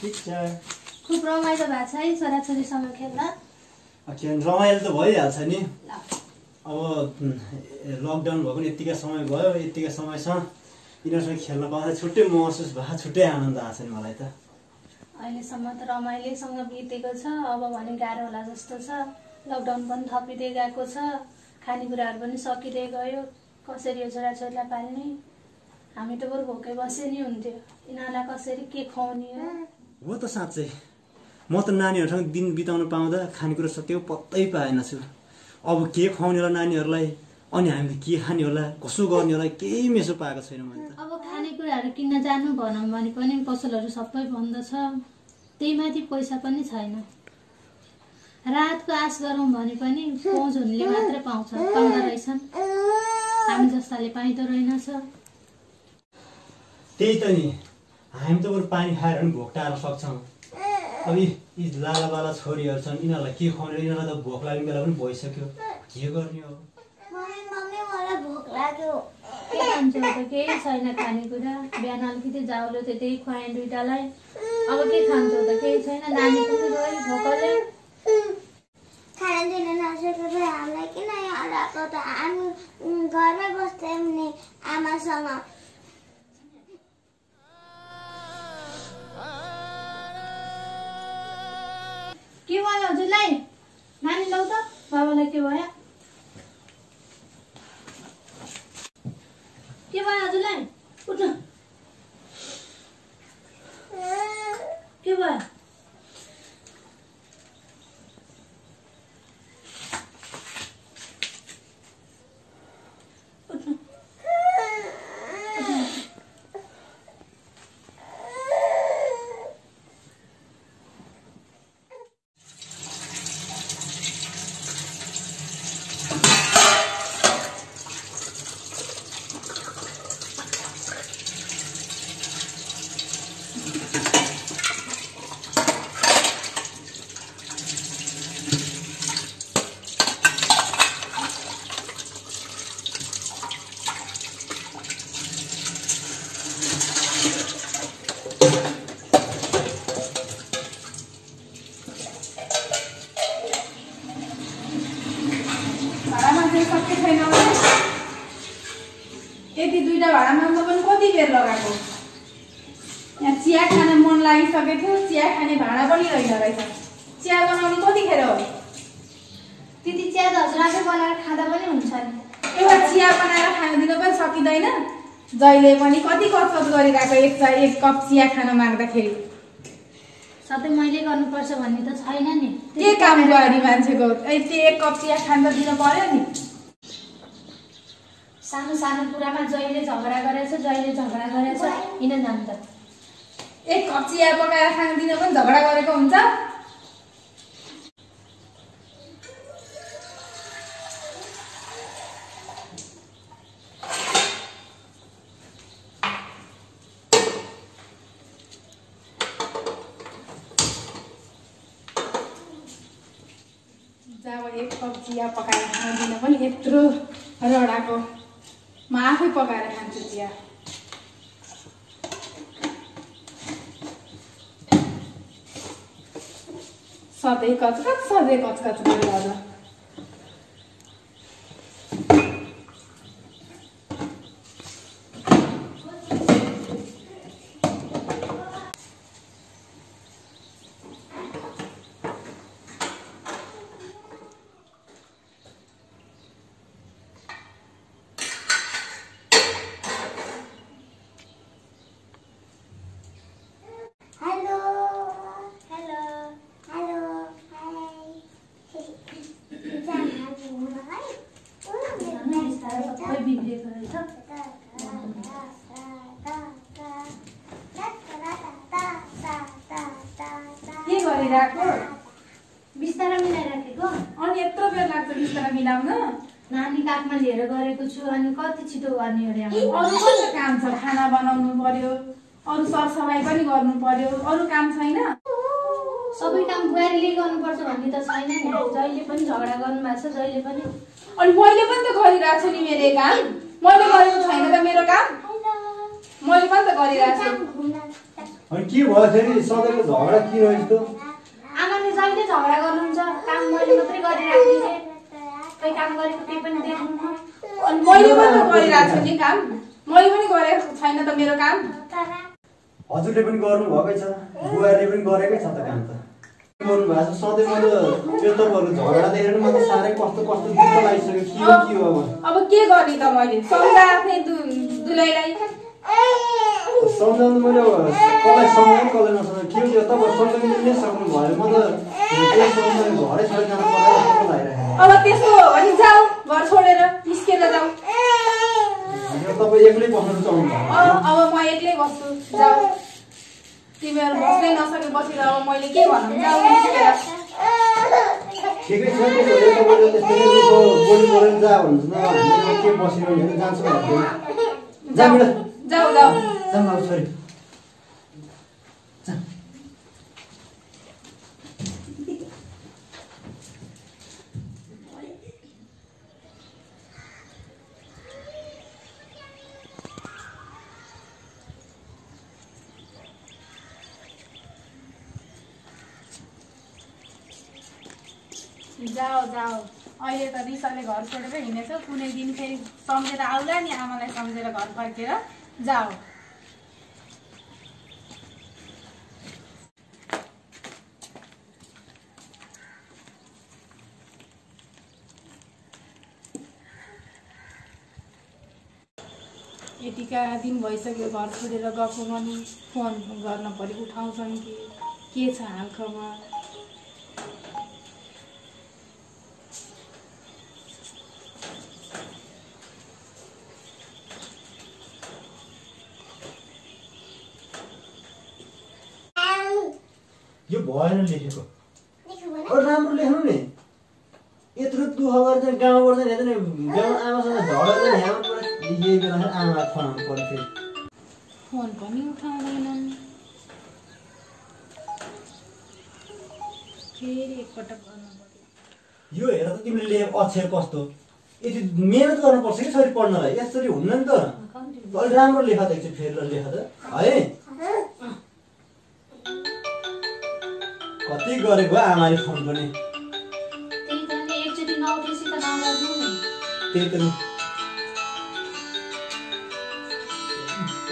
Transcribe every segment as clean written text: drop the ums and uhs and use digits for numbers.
ठीक छ। खूब रमाइलो भएको छ है छोराछोरीसँग खेल्दा। रमाइलो त भइहाल्छ नि। अब लकडाउन भएको नि यतिकै समय भयो, यतिकै समयसँग यिनीहरूसँग खेल्न पाउँदा छुट्टै महसुस भयो, छुट्टै आनन्द आएको छ नि मलाई त। अहिलेसम्म त रमाइलोसँग बितेको छ, अब भने गाह्रो होला जस्तो छ। लकडाउन पनि थपिँदै गएको छ, खानेकुराहरू पनि सकिँदै गयो, कसरी यो छोराछोरीलाई पाल्ने। हामी त बरु भोकै बसे नि हुन्थ्यो, यिनीहरूलाई कसरी के खुवाउने हो त साँच्चै। म त नानीहरूसँग दिन बिताउन पाउँदा खानेकुरा सकिएको पत्तै पाएन छु। अब के खुवाउने होला नानीहरूलाई, अनि हामीले के खाने होला, कसो गर्ने होला, केही मेसो पाएको छैन मैले त। अब खानेकुराहरू किन्न जानु भनौँ भने पनि पसलहरू सबै बन्द छ, त्यही माथि पैसा पनि छैन। रातको आश गरौँ भने पनि पहुँचहरूले मात्रै पाउँदो रहेछन्, हामी जस्ताले पाइँदो रहेनछ। त्यही त नि, हामी त बरु पानी खाएर पनि भोक टार्न सक्छौँ। अब यी लालाबाला छोरीहरू छन्, यिनीहरूलाई के खुवाउने, यिनीहरूलाई त भोक लाग्ने बेला पनि भइसक्यो, के गर्ने हो। मलाई भोक लाग्यो। के खान्छौ त? केही छैन खानेकुरा, बिहान अलिकति जाउलो थियो त्यही खुवाएँ दुइटालाई। अब के खान्छौ त? केही छैन, नानी पनि रोइ भोकले। खाना दिन नसकेपछि हामीलाई किन यहाँ ल्याएको त? हामी घरमै बस्थ्यौँ नि आमासँग। के भयो हजुरलाई? नानी लौ त, बाबालाई के भयो? के भयो हजुरलाई? उठ्नु। के भयो? उठ्नु। यति दुईटा भाडा माग्दा पनि कति बेर लगाएको? यहाँ चिया खान मन लागिसकेको थियो, चिया खाने भाडा पनि रहेन रहेछ। चिया बनाउने कतिखेर हो? त्यति चिया त हजुर आफै बनाएर खाँदा पनि हुन्छ नि। एउटा चिया बनाएर खान दिन पनि सकिँदैन। जहिले पनि कति कसरत गरिरहेको एक कप चिया खान माग्दाखेरि। सधैँ मैले गर्नुपर्छ भन्ने त छैन नि। के काम गरी मान्छेको त्यो एक कप चिया खान त दिन पर्यो नि। सानो सानो कुरामा जहिले झगडा गरेछ, किन जान्छ? एक कप चिया पकाएर खान दिन पनि झगडा गरेको हुन्छ। जब एक कप चिया पकाएर खान दिन पनि यत्रो रडाको। म आफै पकाएर खान्छु चिया। सधैँ कचकच गरिरहन्छ। के गरिरहेको? बिस्तारा मिलाइराखेको। अनि यत्रो बेर लाग्छ बिस्तारा मिलाउन? नानी काखमा लिएर गरेको छु, अनि कति छिटो गर्ने अरे। अरू कति काम छ? खाना बनाउनु पर्यो, अरू सरसफाइ पनि गर्नु पर्यो, अरू काम छैन? सबै काम बुहारीले गर्नुपर्छ भन्ने त छैन नि। जहिले पनि झगडा गर्नु भएको छ, जहिले पनि। अनि मैले पनि त गरिरहेको छु नि मेरो काम। मैले गरेको छैन त मेरो काम? मैले पनि त गरिरहेको छु। अनि के भयो फेरि सधैँको झगडा किन यस्तो आमाले जहिले झगडा गर्नुहुन्छ काम मैले मात्रै गरिराख्ने खै काम गरेको केही पनि देख्नु अनि मैले पनि त गरिरहेको छु नि काम मैले पनि गरेको छैन त मेरो काम हजुरले पनि गर्नु भएकै छ बुहारीले पनि गरेकै छ त काम त गर्नु भएको छ सधैँ मैले त्यो तपाईँहरूको झगडा देखेर मलाई साह्रै कस्तो कस्तो दुःख लागिसक्यो के हो अब के गर्ने त मैले सम्झा आफ्नै दुलैलाई सम्झाउनु मैले कसलाई सम्झाउनु कसलाई नसम्झाउनु के हो तपाईँ सम्झाउनु नै सक्नु भयो म त घरै छोडेर जानु पर्दा जस्तो लागिरहेको अब त्यस्तो हो भने जाऊ घर छोडेर निस्केर जाऊ तपाईँ एक्लै बस्नु रुचाउनु भयो अब म एक्लै बस्छु जाऊ तिमीहरू बस्नै नसकेपछि अब मैले के भन्नु जाऊ निस्केर ठिकै छ त्यसो भने तपाईँले त्यस्तो नै बोली बोलेर जा भन्नुहुन्छ न हामीले के बसिरहनु जान्छु भन्दैन जा बेटा जाऊ जाऊ जाऊ छोरी जाऊ जाऊ अहिले त रिसाले घर छोडेर हिँडेछ कुनै दिन फेरि सम्झेर आउला नि आमालाई सम्झेर घर फर्केर जाऊ यतिका दिन भइसक्यो घर छोडेर गएको पनि फोन गर्न पऱ्यो उठाउँछन् कि के छ हालखबर यो भएन लेखेको अरू राम्रो लेख्नु नि यत्रो दुःख गरेर गाउँबाट चाहिँ हेर्दैन गाउँ आमासँग झगडा यहाँबाट यही बेला आमा फोन आउनु पर्थ्यो फोन पनि उठाउँदैनन् फेरि एकपटक गर्नु पर्यो यो हेर त तिमीले लेखेको अक्षर कस्तो यति मेहनत गर्नुपर्छ कि छोरी पढ्नलाई यसरी हुन्न नि त अलि राम्रो लेख त एकचोटि फेरि लेख त है कति गरेको आमाले फोन पनि त्यही त नि एकचोटि नउठेपछि त नगर्नु नि त्यही त नि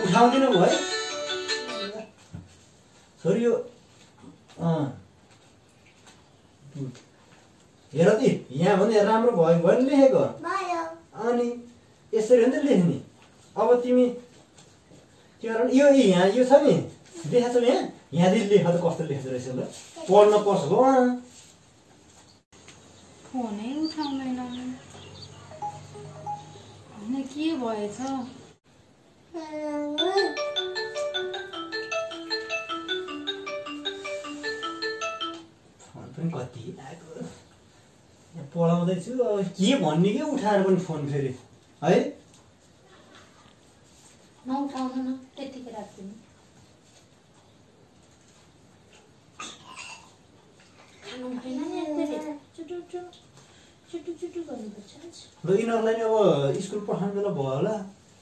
उठाउँदिन भयो है छोरी यो हेर ती यहाँ भने राम्रो भयो भयो नि लेखेको अनि यसरी हो नि त लेख्ने अब तिमी के गर यो यहाँ यो छ नि लेखेको छौ यहाँ यहाँदेखि लेख त कस्तो लेख्दो रहेछ ल पढ्न पर्छ हो फोनै उठाउँदैन होइन के भएछ फोन पनि कति आएको यहाँ पढाउँदैछु अब के भन्ने कि उठाएर पनि फोन फेरि है नउठाउनु न त्यतिकै राख्दिनु खानु भएन नि फेरि चुटु गर्नुपर्छ ल यिनीहरूलाई नि अब स्कुल पठाउनु बेला भयो होला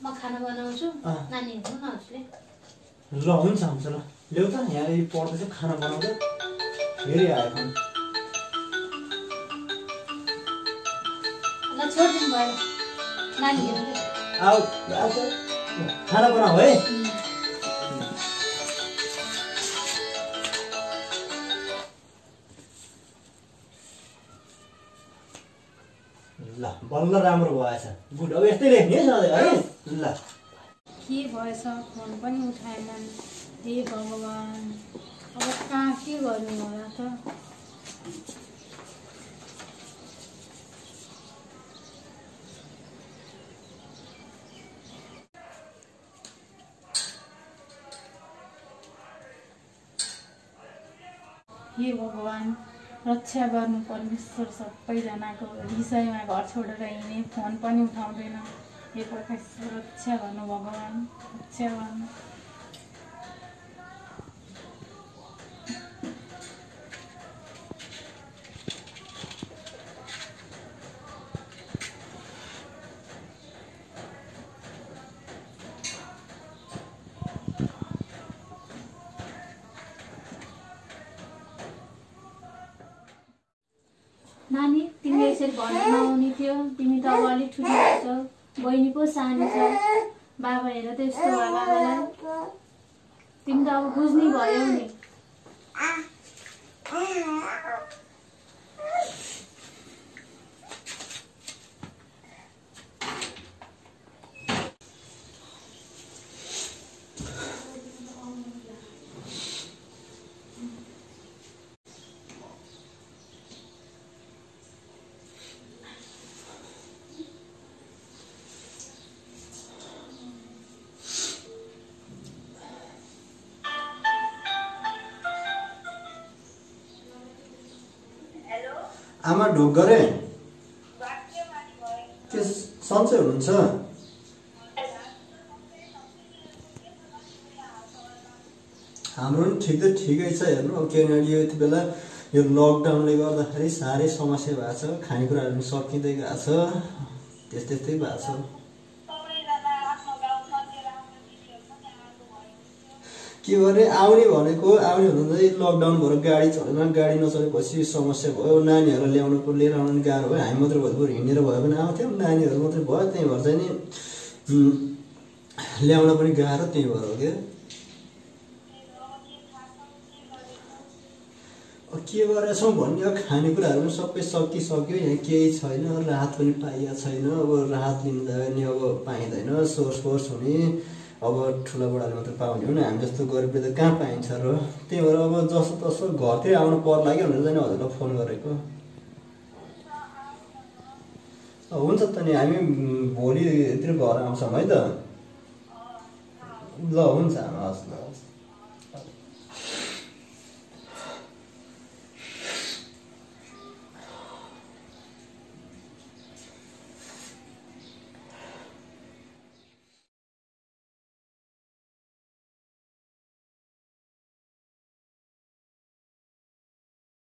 म खाना बनाउँछु नानी हेर्नु न हजुरले ल हुन्छ हुन्छ ल ल्याउ त यहाँ पढ्दैछु खाना बनाउँदा फेरि आयो फोन ल छोडिदिनु भयो नानी हेर्नु आऊ आऊ त खाना बनाऊ है ल बल्ल राम्रो भएछ गुड अब यस्तै लेख्ने है सधैँ है ल के भएछ फोन पनि उठाएनन् हे भगवान् अब कहाँ के गर्नु होला त हे भगवान् रक्षा गर्नु परमेश्वर सबैजनाको विषयमा घर छोडेर हिँड्ने फोन पनि उठाउँदैन हे परमेश्वर रक्षा गर्नु भगवान् रक्षा गर्नु नानी तिमीले यसरी भन्नु नआउने थियो, तिमी त अब अलिक ठुलो भएछौ, बहिनी पो सानो छ, बाबा हेर त यस्तो भयो बाबालाई, तिमी त अब बुझ्ने भयो नि। आमा ढोक गरे के सन्चै हुनुहुन्छ? हाम्रो पनि ठिक त ठिकै छ। हेर्नु अब किनभने यति बेला यो लकडाउनले गर्दाखेरि साह्रै समस्या भएको छ, खानेकुराहरू पनि सकिँदै गएको छ, त्यस्तै भएको छ। के गरे आउने भनेको आउने भन्दा लकडाउन भएर गाडी चलेन, गाडी नचलेपछि समस्या भयो, नानीहरूलाई लिएर आउनु गाह्रो भयो। हामी मात्रै भयो बरु हिँडेर भयो भने आउँथ्यौँ, नानीहरू मात्रै भयो, त्यही भएर चाहिँ नि ल्याउन पनि गाह्रो, त्यही भएर हो क्या। के गरेछौँ भन्ने अब खानेकुराहरू पनि सबै सकिसक्यो, यहाँ केही छैन, राहत पनि पाइएको छैन। अब राहत लिँदा पनि अब पाइँदैन, सोर्स हुने अब ठुला बडाले मात्रै पाउने हो नि, हामी जस्तो गरिबले त कहाँ पाइन्छ र। त्यही भएर अब जस्तो तस्तो घरतिर आउनु पर्ला कि भनेर चाहिँ हजुरलाई फोन गरेको। हुन्छ त नि हामी भोलितिर घर आउँछौँ है त। ल हुन्छ आमा, हस् ल।